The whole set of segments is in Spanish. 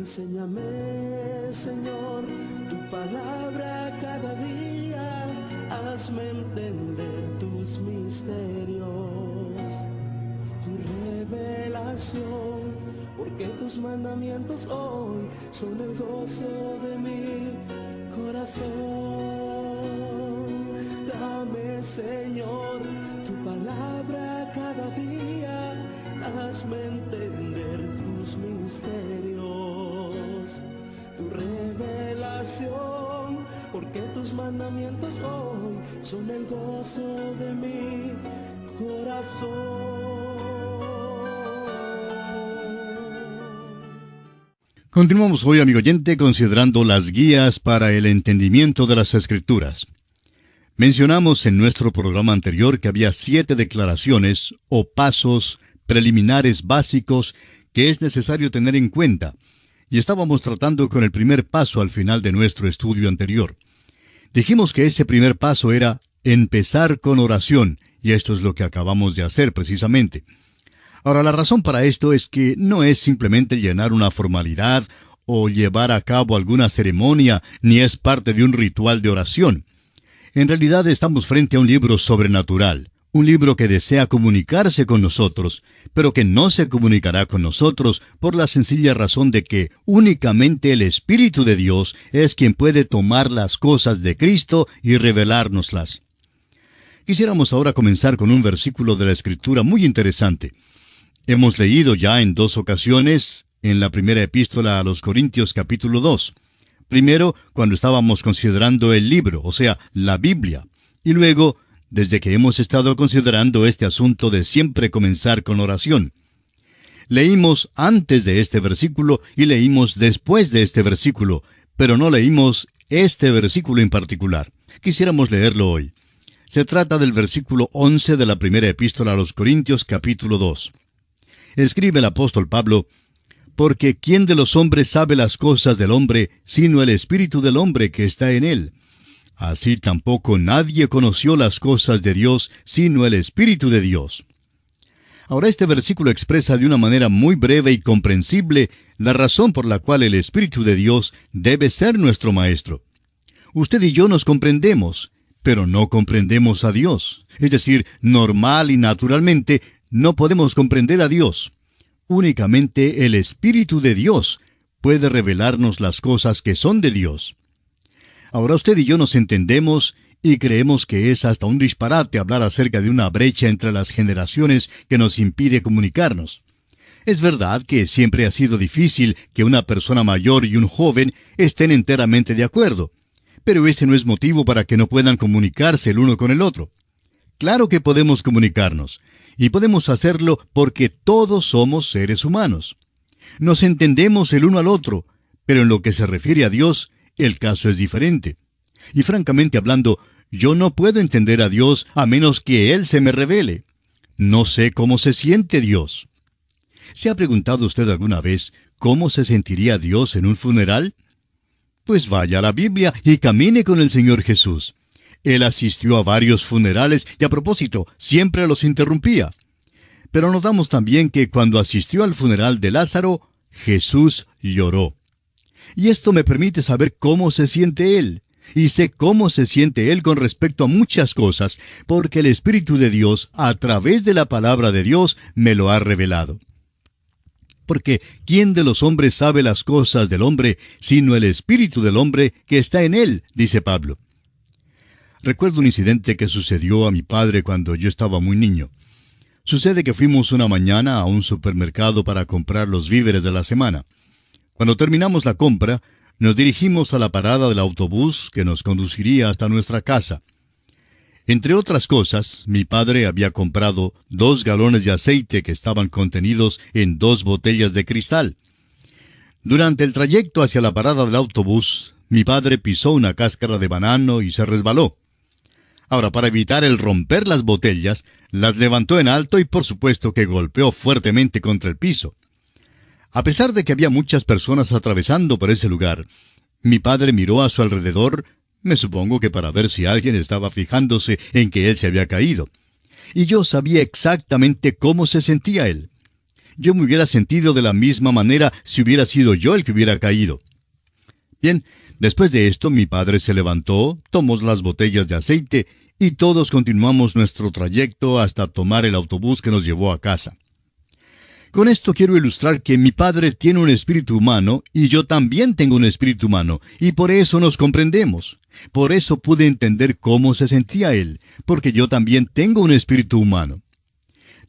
Enséñame, Señor, tu palabra cada día, hazme entender tus misterios, tu revelación, porque tus mandamientos hoy son el gozo de mi corazón. Dame, Señor, tu palabra cada día, hazme entender tus misterios, tu revelación, porque tus mandamientos hoy son el gozo de mi corazón. Continuamos hoy, amigo oyente, considerando las guías para el entendimiento de las Escrituras. Mencionamos en nuestro programa anterior que había 7 declaraciones o pasos preliminares básicos que es necesario tener en cuenta, y estábamos tratando con el primer paso al final de nuestro estudio anterior. Dijimos que ese primer paso era empezar con oración, y esto es lo que acabamos de hacer precisamente. Ahora, la razón para esto es que no es simplemente llenar una formalidad o llevar a cabo alguna ceremonia, ni es parte de un ritual de oración. En realidad estamos frente a un libro sobrenatural, un libro que desea comunicarse con nosotros, pero que no se comunicará con nosotros por la sencilla razón de que únicamente el Espíritu de Dios es quien puede tomar las cosas de Cristo y revelárnoslas. Quisiéramos ahora comenzar con un versículo de la Escritura muy interesante. Hemos leído ya en 2 ocasiones en la primera epístola a los Corintios capítulo 2. Primero, cuando estábamos considerando el libro, o sea, la Biblia. Y luego, desde que hemos estado considerando este asunto de siempre comenzar con oración. Leímos antes de este versículo y leímos después de este versículo, pero no leímos este versículo en particular. Quisiéramos leerlo hoy. Se trata del versículo 11 de la primera epístola a los Corintios capítulo 2. Escribe el apóstol Pablo: porque ¿quién de los hombres sabe las cosas del hombre, sino el espíritu del hombre que está en él? Así tampoco nadie conoció las cosas de Dios, sino el Espíritu de Dios. Ahora este versículo expresa de una manera muy breve y comprensible la razón por la cual el Espíritu de Dios debe ser nuestro Maestro. Usted y yo nos comprendemos, pero no comprendemos a Dios. Es decir, normal y naturalmente, no podemos comprender a Dios. Únicamente el Espíritu de Dios puede revelarnos las cosas que son de Dios. Ahora usted y yo nos entendemos y creemos que es hasta un disparate hablar acerca de una brecha entre las generaciones que nos impide comunicarnos. Es verdad que siempre ha sido difícil que una persona mayor y un joven estén enteramente de acuerdo, pero ese no es motivo para que no puedan comunicarse el uno con el otro. Claro que podemos comunicarnos, y podemos hacerlo porque todos somos seres humanos. Nos entendemos el uno al otro, pero en lo que se refiere a Dios, el caso es diferente. Y francamente hablando, yo no puedo entender a Dios a menos que Él se me revele. No sé cómo se siente Dios. ¿Se ha preguntado usted alguna vez cómo se sentiría Dios en un funeral? Pues vaya a la Biblia y camine con el Señor Jesús. Él asistió a varios funerales y a propósito, siempre los interrumpía. Pero notamos también que cuando asistió al funeral de Lázaro, Jesús lloró. Y esto me permite saber cómo se siente Él. Y sé cómo se siente Él con respecto a muchas cosas, porque el Espíritu de Dios, a través de la palabra de Dios, me lo ha revelado. Porque ¿quién de los hombres sabe las cosas del hombre, sino el Espíritu del hombre que está en él?, dice Pablo. Recuerdo un incidente que sucedió a mi padre cuando yo estaba muy niño. Sucede que fuimos una mañana a un supermercado para comprar los víveres de la semana. Cuando terminamos la compra, nos dirigimos a la parada del autobús que nos conduciría hasta nuestra casa. Entre otras cosas, mi padre había comprado 2 galones de aceite que estaban contenidos en 2 botellas de cristal. Durante el trayecto hacia la parada del autobús, mi padre pisó una cáscara de banano y se resbaló. Ahora, para evitar el romper las botellas, las levantó en alto y por supuesto que golpeó fuertemente contra el piso. A pesar de que había muchas personas atravesando por ese lugar, mi padre miró a su alrededor, me supongo que para ver si alguien estaba fijándose en que él se había caído. Y yo sabía exactamente cómo se sentía él. yo me hubiera sentido de la misma manera si hubiera sido yo el que hubiera caído. Bien, después de esto mi padre se levantó, tomó las botellas de aceite y todos continuamos nuestro trayecto hasta tomar el autobús que nos llevó a casa. Con esto quiero ilustrar que mi padre tiene un espíritu humano y yo también tengo un espíritu humano, y por eso nos comprendemos. Por eso pude entender cómo se sentía él, porque yo también tengo un espíritu humano.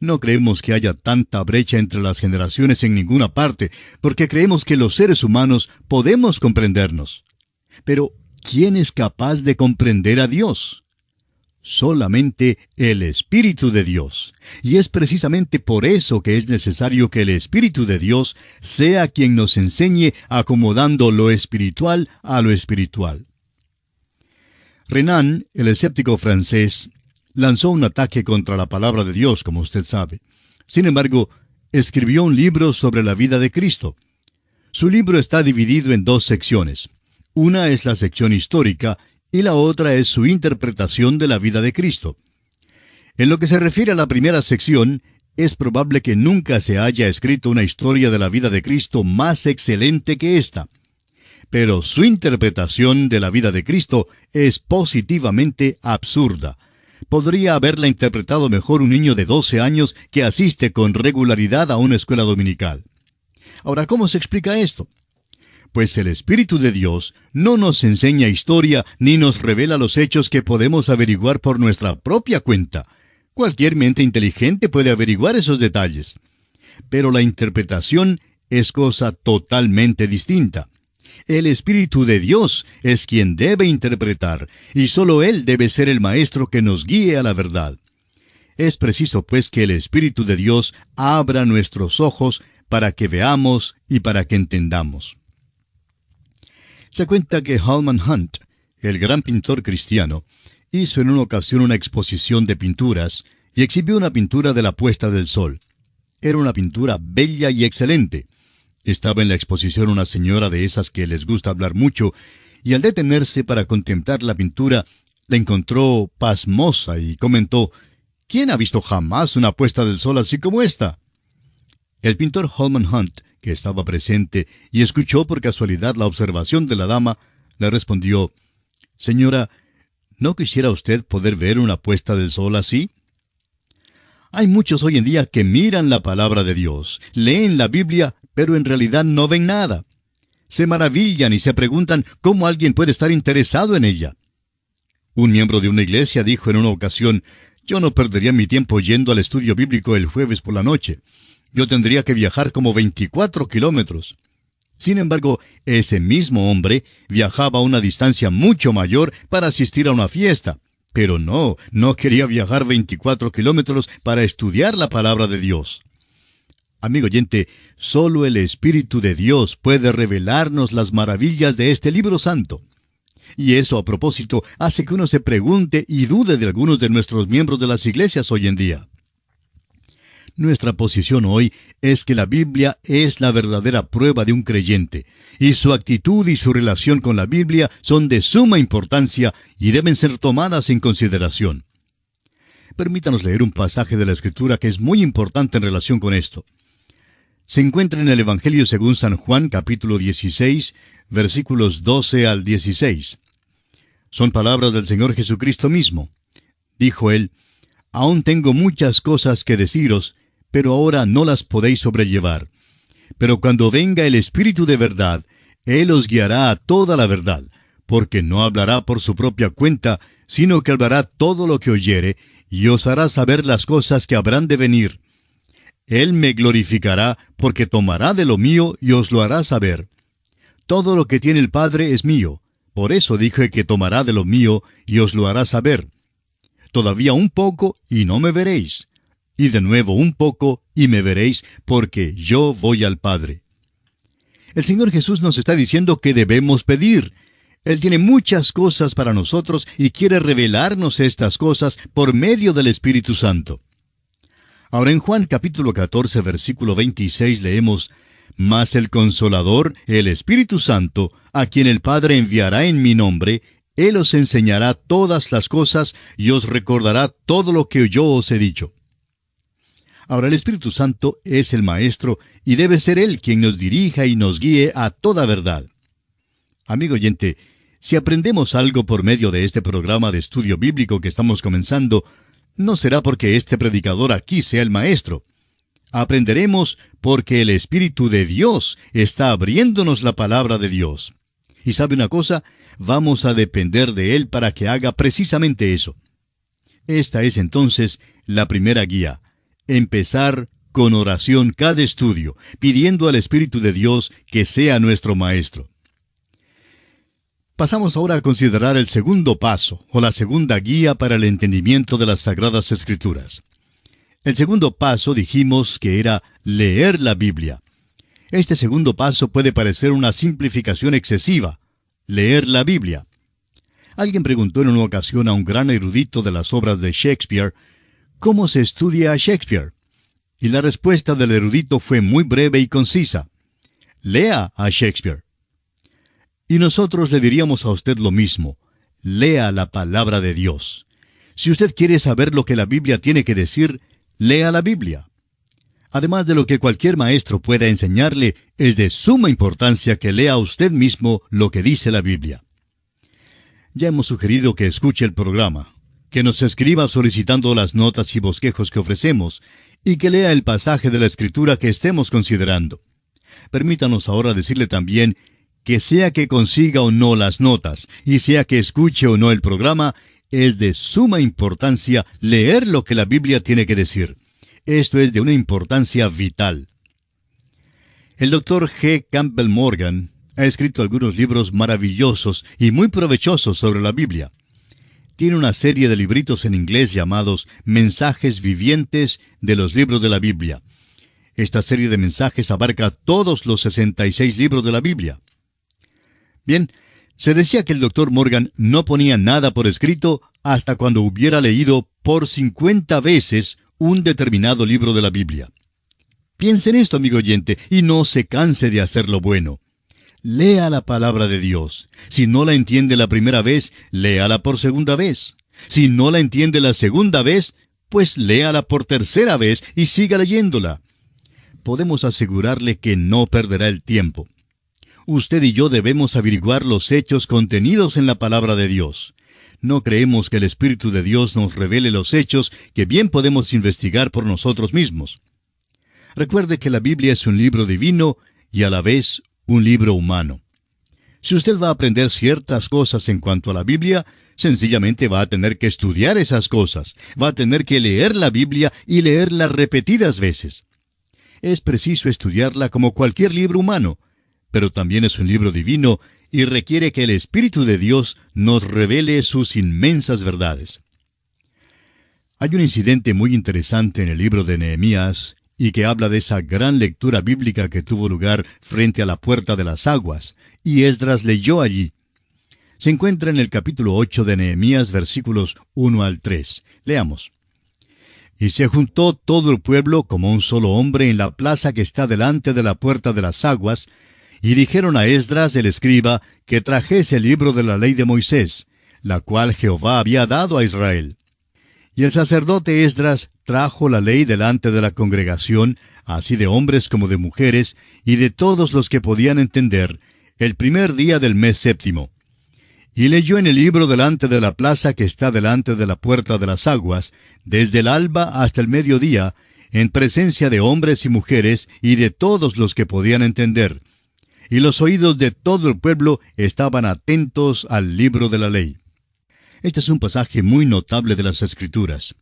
No creemos que haya tanta brecha entre las generaciones en ninguna parte, porque creemos que los seres humanos podemos comprendernos. Pero, ¿quién es capaz de comprender a Dios? Solamente el Espíritu de Dios. Y es precisamente por eso que es necesario que el Espíritu de Dios sea quien nos enseñe acomodando lo espiritual a lo espiritual. Renan, el escéptico francés, lanzó un ataque contra la palabra de Dios, como usted sabe. Sin embargo, escribió un libro sobre la vida de Cristo. Su libro está dividido en dos secciones. Una es la sección histórica y la otra es su interpretación de la vida de Cristo. En lo que se refiere a la primera sección, es probable que nunca se haya escrito una historia de la vida de Cristo más excelente que esta. Pero su interpretación de la vida de Cristo es positivamente absurda. Podría haberla interpretado mejor un niño de 12 años que asiste con regularidad a una escuela dominical. Ahora, ¿cómo se explica esto? Pues el Espíritu de Dios no nos enseña historia ni nos revela los hechos que podemos averiguar por nuestra propia cuenta. Cualquier mente inteligente puede averiguar esos detalles. Pero la interpretación es cosa totalmente distinta. El Espíritu de Dios es quien debe interpretar, y sólo Él debe ser el maestro que nos guíe a la verdad. Es preciso, pues, que el Espíritu de Dios abra nuestros ojos para que veamos y para que entendamos. Se cuenta que Holman Hunt, el gran pintor cristiano, hizo en una ocasión una exposición de pinturas y exhibió una pintura de la puesta del sol. Era una pintura bella y excelente. Estaba en la exposición una señora de esas que les gusta hablar mucho, y al detenerse para contemplar la pintura, la encontró pasmosa y comentó: «¿Quién ha visto jamás una puesta del sol así como esta?». El pintor Holman Hunt, que estaba presente y escuchó por casualidad la observación de la dama, le respondió: «Señora, ¿no quisiera usted poder ver una puesta del sol así?». Hay muchos hoy en día que miran la palabra de Dios, leen la Biblia, pero en realidad no ven nada. Se maravillan y se preguntan cómo alguien puede estar interesado en ella. Un miembro de una iglesia dijo en una ocasión: «Yo no perdería mi tiempo yendo al estudio bíblico el jueves por la noche. Yo tendría que viajar como 24 kilómetros». Sin embargo, ese mismo hombre viajaba a una distancia mucho mayor para asistir a una fiesta. Pero no quería viajar 24 kilómetros para estudiar la palabra de Dios. Amigo oyente, solo el Espíritu de Dios puede revelarnos las maravillas de este libro santo. Y eso, a propósito, hace que uno se pregunte y dude de algunos de nuestros miembros de las iglesias hoy en día. Nuestra posición hoy es que la Biblia es la verdadera prueba de un creyente, y su actitud y su relación con la Biblia son de suma importancia y deben ser tomadas en consideración. Permítanos leer un pasaje de la Escritura que es muy importante en relación con esto. Se encuentra en el Evangelio según San Juan, capítulo 16, versículos 12 al 16. Son palabras del Señor Jesucristo mismo. Dijo Él: «Aún tengo muchas cosas que deciros, pero ahora no las podéis sobrellevar. Pero cuando venga el Espíritu de verdad, Él os guiará a toda la verdad, porque no hablará por su propia cuenta, sino que hablará todo lo que oyere, y os hará saber las cosas que habrán de venir. Él me glorificará, porque tomará de lo mío y os lo hará saber. Todo lo que tiene el Padre es mío, por eso dije que tomará de lo mío y os lo hará saber. Todavía un poco y no me veréis, y de nuevo un poco y me veréis, porque yo voy al Padre». El Señor Jesús nos está diciendo que debemos pedir. Él tiene muchas cosas para nosotros y quiere revelarnos estas cosas por medio del Espíritu Santo. Ahora en Juan capítulo 14, versículo 26 leemos: «Mas el Consolador, el Espíritu Santo, a quien el Padre enviará en mi nombre, Él os enseñará todas las cosas y os recordará todo lo que yo os he dicho». Ahora, el Espíritu Santo es el Maestro y debe ser Él quien nos dirija y nos guíe a toda verdad. Amigo oyente, si aprendemos algo por medio de este programa de estudio bíblico que estamos comenzando, no será porque este predicador aquí sea el Maestro. Aprenderemos porque el Espíritu de Dios está abriéndonos la palabra de Dios. Y sabe una cosa, vamos a depender de Él para que haga precisamente eso. Esta es entonces la primera guía. Empezar con oración cada estudio, pidiendo al Espíritu de Dios que sea nuestro Maestro. Pasamos ahora a considerar el segundo paso, o la segunda guía para el entendimiento de las Sagradas Escrituras. El segundo paso dijimos que era leer la Biblia. Este segundo paso puede parecer una simplificación excesiva, leer la Biblia. Alguien preguntó en una ocasión a un gran erudito de las obras de Shakespeare, ¿cómo se estudia a Shakespeare? Y la respuesta del erudito fue muy breve y concisa. Lea a Shakespeare. Y nosotros le diríamos a usted lo mismo. Lea la palabra de Dios. Si usted quiere saber lo que la Biblia tiene que decir, lea la Biblia. Además de lo que cualquier maestro pueda enseñarle, es de suma importancia que lea usted mismo lo que dice la Biblia. Ya hemos sugerido que escuche el programa, que nos escriba solicitando las notas y bosquejos que ofrecemos, y que lea el pasaje de la Escritura que estemos considerando. Permítanos ahora decirle también que sea que consiga o no las notas, y sea que escuche o no el programa, es de suma importancia leer lo que la Biblia tiene que decir. Esto es de una importancia vital. El Dr. G. Campbell Morgan ha escrito algunos libros maravillosos y muy provechosos sobre la Biblia. Tiene una serie de libritos en inglés llamados Mensajes Vivientes de los Libros de la Biblia. Esta serie de mensajes abarca todos los 66 libros de la Biblia. Bien, se decía que el Dr. Morgan no ponía nada por escrito hasta cuando hubiera leído por 50 veces un determinado libro de la Biblia. Piense en esto, amigo oyente, y no se canse de hacer lo bueno. Lea la palabra de Dios. Si no la entiende la primera vez, léala por segunda vez. Si no la entiende la segunda vez, pues léala por tercera vez y siga leyéndola. Podemos asegurarle que no perderá el tiempo. Usted y yo debemos averiguar los hechos contenidos en la palabra de Dios. No creemos que el Espíritu de Dios nos revele los hechos que bien podemos investigar por nosotros mismos. Recuerde que la Biblia es un libro divino y a la vez un libro humano. Si usted va a aprender ciertas cosas en cuanto a la Biblia, sencillamente va a tener que estudiar esas cosas. Va a tener que leer la Biblia y leerla repetidas veces. Es preciso estudiarla como cualquier libro humano, pero también es un libro divino y requiere que el Espíritu de Dios nos revele sus inmensas verdades. Hay un incidente muy interesante en el libro de Nehemías y que habla de esa gran lectura bíblica que tuvo lugar frente a la puerta de las aguas, y Esdras leyó allí. Se encuentra en el capítulo 8 de Nehemías, versículos 1 al 3. Leamos. Y se juntó todo el pueblo como un solo hombre en la plaza que está delante de la puerta de las aguas, y dijeron a Esdras el escriba que trajese el libro de la ley de Moisés, la cual Jehová había dado a Israel. Y el sacerdote Esdras trajo la ley delante de la congregación, así de hombres como de mujeres, y de todos los que podían entender, el primer día del mes séptimo. Y leyó en el libro delante de la plaza que está delante de la puerta de las aguas, desde el alba hasta el mediodía, en presencia de hombres y mujeres, y de todos los que podían entender. Y los oídos de todo el pueblo estaban atentos al libro de la ley. Este es un pasaje muy notable de las Escrituras.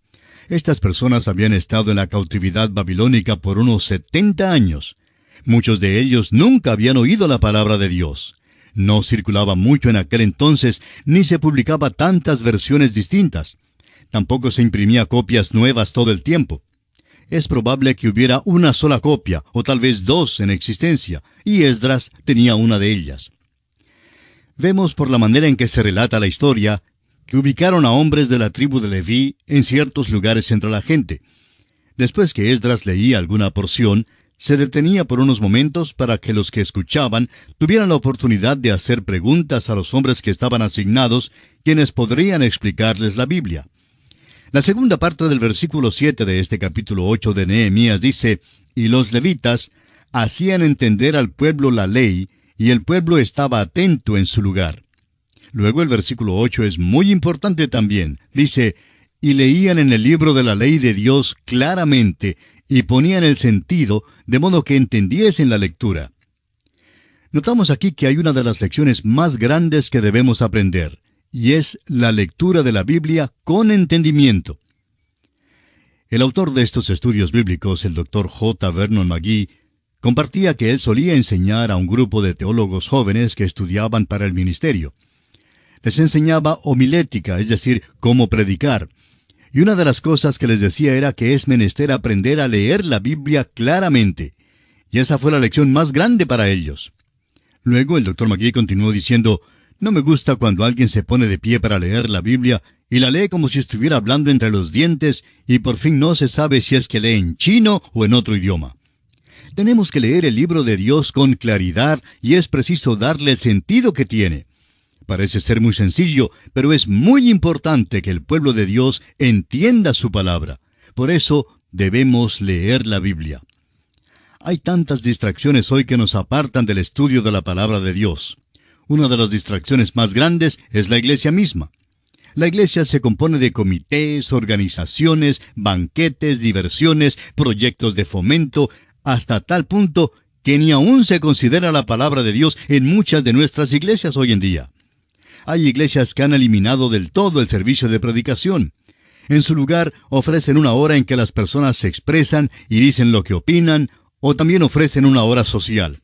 Estas personas habían estado en la cautividad babilónica por unos 70 años. Muchos de ellos nunca habían oído la palabra de Dios. No circulaba mucho en aquel entonces, ni se publicaba tantas versiones distintas. Tampoco se imprimía copias nuevas todo el tiempo. Es probable que hubiera una sola copia, o tal vez dos en existencia, y Esdras tenía una de ellas. Vemos por la manera en que se relata la historia, que ubicaron a hombres de la tribu de Leví en ciertos lugares entre la gente. Después que Esdras leía alguna porción, se detenía por unos momentos para que los que escuchaban tuvieran la oportunidad de hacer preguntas a los hombres que estaban asignados, quienes podrían explicarles la Biblia. La segunda parte del versículo 7 de este capítulo 8 de Nehemías dice, «Y los levitas hacían entender al pueblo la ley, y el pueblo estaba atento en su lugar». Luego el versículo 8 es muy importante también. Dice, «Y leían en el libro de la ley de Dios claramente, y ponían el sentido, de modo que entendiesen la lectura». Notamos aquí que hay una de las lecciones más grandes que debemos aprender, y es la lectura de la Biblia con entendimiento. El autor de estos estudios bíblicos, el Dr. J. Vernon McGee, compartía que él solía enseñar a un grupo de teólogos jóvenes que estudiaban para el ministerio. Les enseñaba homilética, es decir, cómo predicar. Y una de las cosas que les decía era que es menester aprender a leer la Biblia claramente. Y esa fue la lección más grande para ellos. Luego el Dr. McGee continuó diciendo, «No me gusta cuando alguien se pone de pie para leer la Biblia y la lee como si estuviera hablando entre los dientes y por fin no se sabe si es que lee en chino o en otro idioma. Tenemos que leer el libro de Dios con claridad y es preciso darle el sentido que tiene. Parece ser muy sencillo, pero es muy importante que el pueblo de Dios entienda su palabra. Por eso debemos leer la Biblia». Hay tantas distracciones hoy que nos apartan del estudio de la palabra de Dios. Una de las distracciones más grandes es la iglesia misma. La iglesia se compone de comités, organizaciones, banquetes, diversiones, proyectos de fomento, hasta tal punto que ni aún se considera la palabra de Dios en muchas de nuestras iglesias hoy en día. Hay iglesias que han eliminado del todo el servicio de predicación. En su lugar ofrecen una hora en que las personas se expresan y dicen lo que opinan, o también ofrecen una hora social.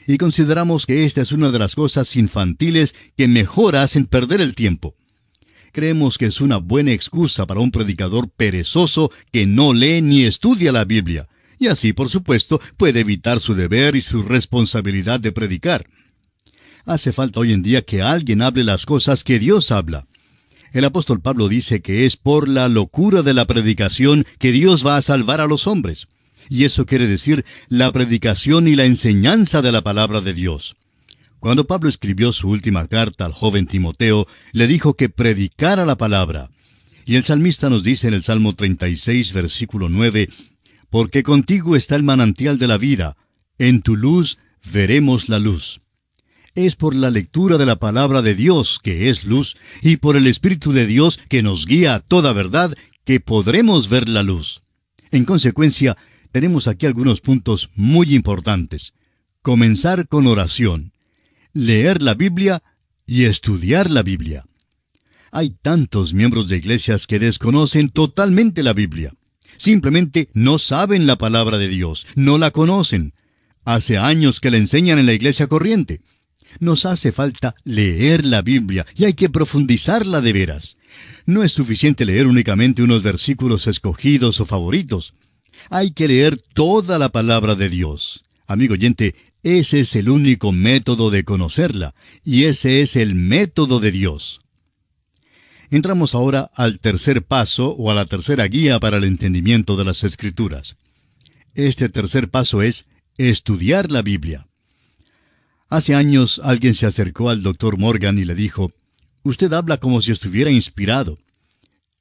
Y consideramos que esta es una de las cosas infantiles que mejor hacen perder el tiempo. Creemos que es una buena excusa para un predicador perezoso que no lee ni estudia la Biblia, y así, por supuesto, puede evitar su deber y su responsabilidad de predicar. Hace falta hoy en día que alguien hable las cosas que Dios habla. El apóstol Pablo dice que es por la locura de la predicación que Dios va a salvar a los hombres. Y eso quiere decir la predicación y la enseñanza de la palabra de Dios. Cuando Pablo escribió su última carta al joven Timoteo, le dijo que predicara la palabra. Y el salmista nos dice en el Salmo 36, versículo 9, «Porque contigo está el manantial de la vida, en tu luz veremos la luz». Es por la lectura de la palabra de Dios, que es luz, y por el Espíritu de Dios, que nos guía a toda verdad, que podremos ver la luz. En consecuencia, tenemos aquí algunos puntos muy importantes. Comenzar con oración, leer la Biblia y estudiar la Biblia. Hay tantos miembros de iglesias que desconocen totalmente la Biblia. Simplemente no saben la palabra de Dios, no la conocen. Hace años que la enseñan en la iglesia corriente. Nos hace falta leer la Biblia y hay que profundizarla de veras. No es suficiente leer únicamente unos versículos escogidos o favoritos. Hay que leer toda la palabra de Dios. Amigo oyente, ese es el único método de conocerla, y ese es el método de Dios. Entramos ahora al tercer paso o a la tercera guía para el entendimiento de las Escrituras. Este tercer paso es estudiar la Biblia. Hace años alguien se acercó al Dr. Morgan y le dijo, «Usted habla como si estuviera inspirado».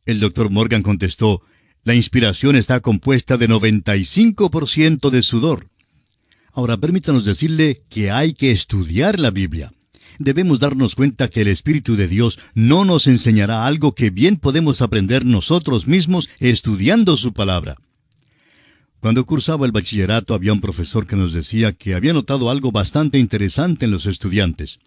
El Dr. Morgan contestó, «La inspiración está compuesta de 95% de sudor». Ahora permítanos decirle que hay que estudiar la Biblia. Debemos darnos cuenta que el Espíritu de Dios no nos enseñará algo que bien podemos aprender nosotros mismos estudiando su palabra. Cuando cursaba el bachillerato había un profesor que nos decía que había notado algo bastante interesante en los estudiantes.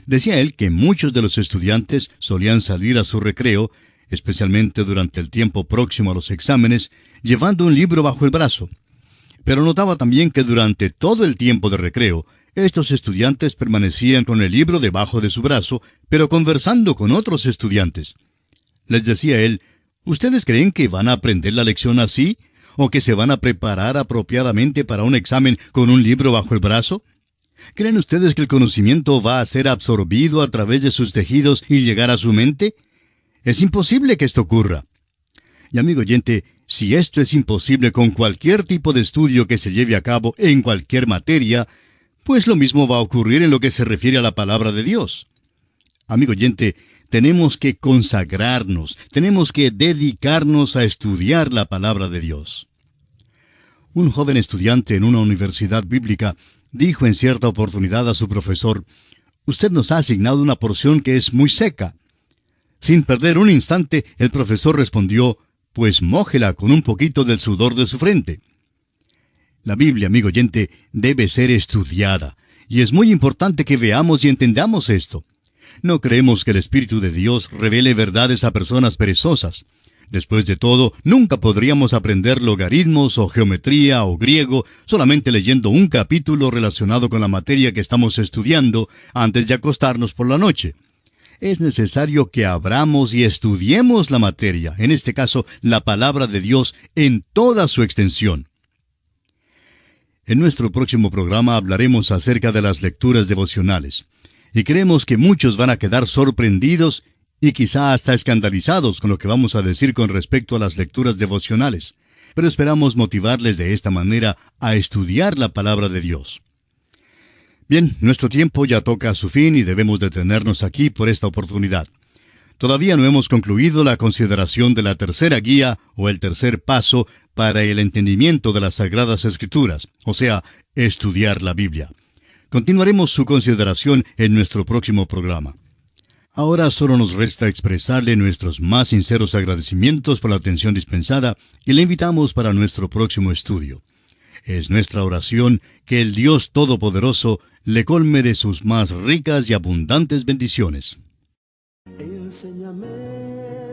Decía él que muchos de los estudiantes solían salir a su recreo, especialmente durante el tiempo próximo a los exámenes, llevando un libro bajo el brazo. Pero notaba también que durante todo el tiempo de recreo, estos estudiantes permanecían con el libro debajo de su brazo, pero conversando con otros estudiantes. Les decía él, ¿ustedes creen que van a aprender la lección así? ¿O que se van a preparar apropiadamente para un examen con un libro bajo el brazo? ¿Creen ustedes que el conocimiento va a ser absorbido a través de sus tejidos y llegar a su mente? Es imposible que esto ocurra. Y amigo oyente, si esto es imposible con cualquier tipo de estudio que se lleve a cabo en cualquier materia, pues lo mismo va a ocurrir en lo que se refiere a la palabra de Dios. Amigo oyente, tenemos que consagrarnos, tenemos que dedicarnos a estudiar la palabra de Dios. Un joven estudiante en una universidad bíblica dijo en cierta oportunidad a su profesor: «Usted nos ha asignado una porción que es muy seca». Sin perder un instante, el profesor respondió: «Pues mójela con un poquito del sudor de su frente». La Biblia, amigo oyente, debe ser estudiada, y es muy importante que veamos y entendamos esto. No creemos que el Espíritu de Dios revele verdades a personas perezosas. Después de todo, nunca podríamos aprender logaritmos o geometría o griego solamente leyendo un capítulo relacionado con la materia que estamos estudiando antes de acostarnos por la noche. Es necesario que abramos y estudiemos la materia, en este caso, la palabra de Dios en toda su extensión. En nuestro próximo programa hablaremos acerca de las lecturas devocionales, y creemos que muchos van a quedar sorprendidos y quizá hasta escandalizados con lo que vamos a decir con respecto a las lecturas devocionales, pero esperamos motivarles de esta manera a estudiar la palabra de Dios. Bien, nuestro tiempo ya toca a su fin y debemos detenernos aquí por esta oportunidad. Todavía no hemos concluido la consideración de la tercera guía o el tercer paso para el entendimiento de las Sagradas Escrituras, o sea, estudiar la Biblia. Continuaremos su consideración en nuestro próximo programa. Ahora solo nos resta expresarle nuestros más sinceros agradecimientos por la atención dispensada y le invitamos para nuestro próximo estudio. Es nuestra oración que el Dios Todopoderoso le colme de sus más ricas y abundantes bendiciones. Enséñame,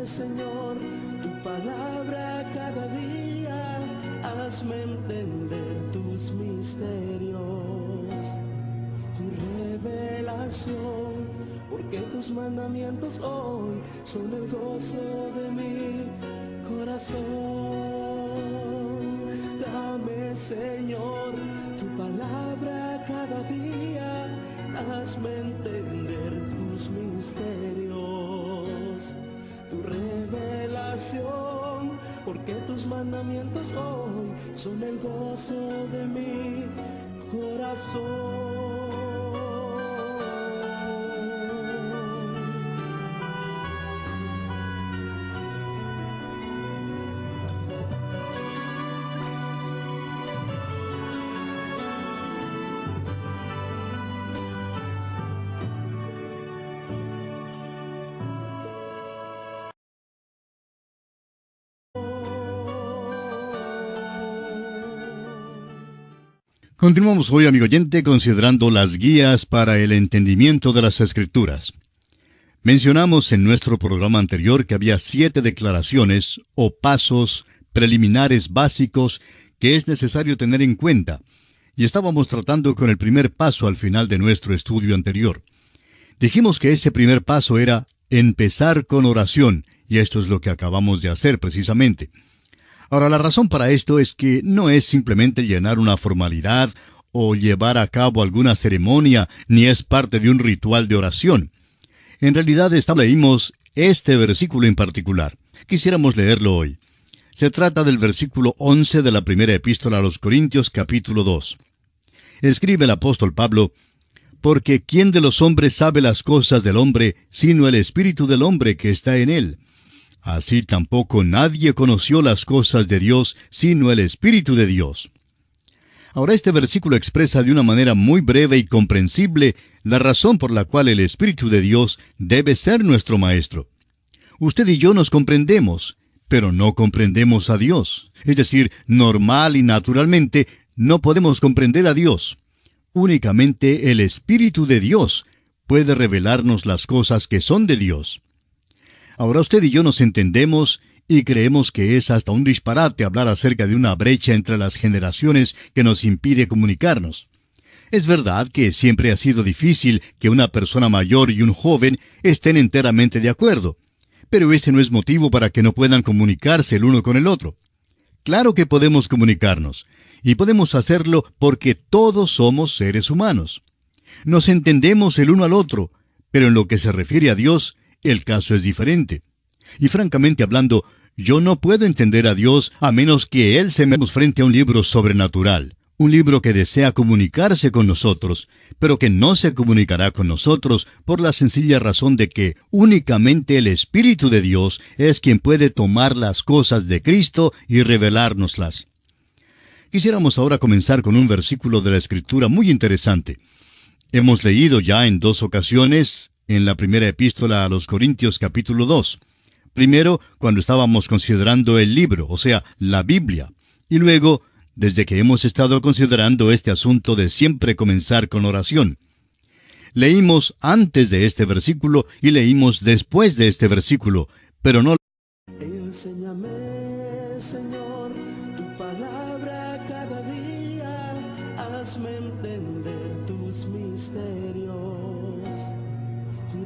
Señor, tu palabra cada día, hazme entender tus misterios, tu revelación. Porque tus mandamientos hoy son el gozo de mi corazón. Dame, Señor, tu palabra cada día, hazme entender tus misterios, tu revelación. Porque tus mandamientos hoy son el gozo de mi corazón. Continuamos hoy, amigo oyente, considerando las guías para el entendimiento de las Escrituras. Mencionamos en nuestro programa anterior que había 7 declaraciones o pasos preliminares básicos que es necesario tener en cuenta, y estábamos tratando con el primer paso al final de nuestro estudio anterior. Dijimos que ese primer paso era empezar con oración, y esto es lo que acabamos de hacer precisamente. Ahora, la razón para esto es que no es simplemente llenar una formalidad o llevar a cabo alguna ceremonia, ni es parte de un ritual de oración. En realidad, leímos este versículo en particular. Quisiéramos leerlo hoy. Se trata del versículo 11 de la primera epístola a los Corintios, capítulo 2. Escribe el apóstol Pablo: «Porque ¿quién de los hombres sabe las cosas del hombre, sino el espíritu del hombre que está en él? Así tampoco nadie conoció las cosas de Dios, sino el Espíritu de Dios». Ahora este versículo expresa de una manera muy breve y comprensible la razón por la cual el Espíritu de Dios debe ser nuestro Maestro. Usted y yo nos comprendemos, pero no comprendemos a Dios. Es decir, normal y naturalmente no podemos comprender a Dios. Únicamente el Espíritu de Dios puede revelarnos las cosas que son de Dios. Ahora usted y yo nos entendemos y creemos que es hasta un disparate hablar acerca de una brecha entre las generaciones que nos impide comunicarnos. Es verdad que siempre ha sido difícil que una persona mayor y un joven estén enteramente de acuerdo, pero ese no es motivo para que no puedan comunicarse el uno con el otro. Claro que podemos comunicarnos, y podemos hacerlo porque todos somos seres humanos. Nos entendemos el uno al otro, pero en lo que se refiere a Dios, el caso es diferente. Y francamente hablando, yo no puedo entender a Dios a menos que Él se me frente a un libro sobrenatural, Un libro que desea comunicarse con nosotros, pero que no se comunicará con nosotros por la sencilla razón de que únicamente el Espíritu de Dios es quien puede tomar las cosas de Cristo y revelárnoslas. Quisiéramos ahora comenzar con un versículo de la Escritura muy interesante. Hemos leído ya en 2 ocasiones en la primera epístola a los Corintios capítulo 2. Primero, cuando estábamos considerando el libro, o sea, la Biblia. Y luego, desde que hemos estado considerando este asunto de siempre comenzar con oración. Leímos antes de este versículo y leímos después de este versículo, pero no. Enséñame, Señor, tu palabra cada día, hazme entender tus misterios, tu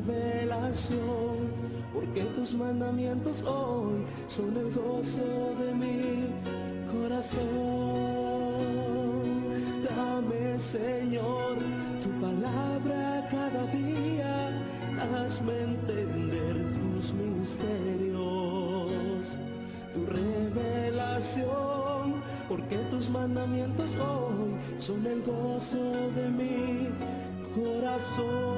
revelación, porque tus mandamientos hoy son el gozo de mi corazón. Dame, Señor, tu palabra cada día, hazme entender tus misterios, tu revelación, porque tus mandamientos hoy son el gozo de mi corazón.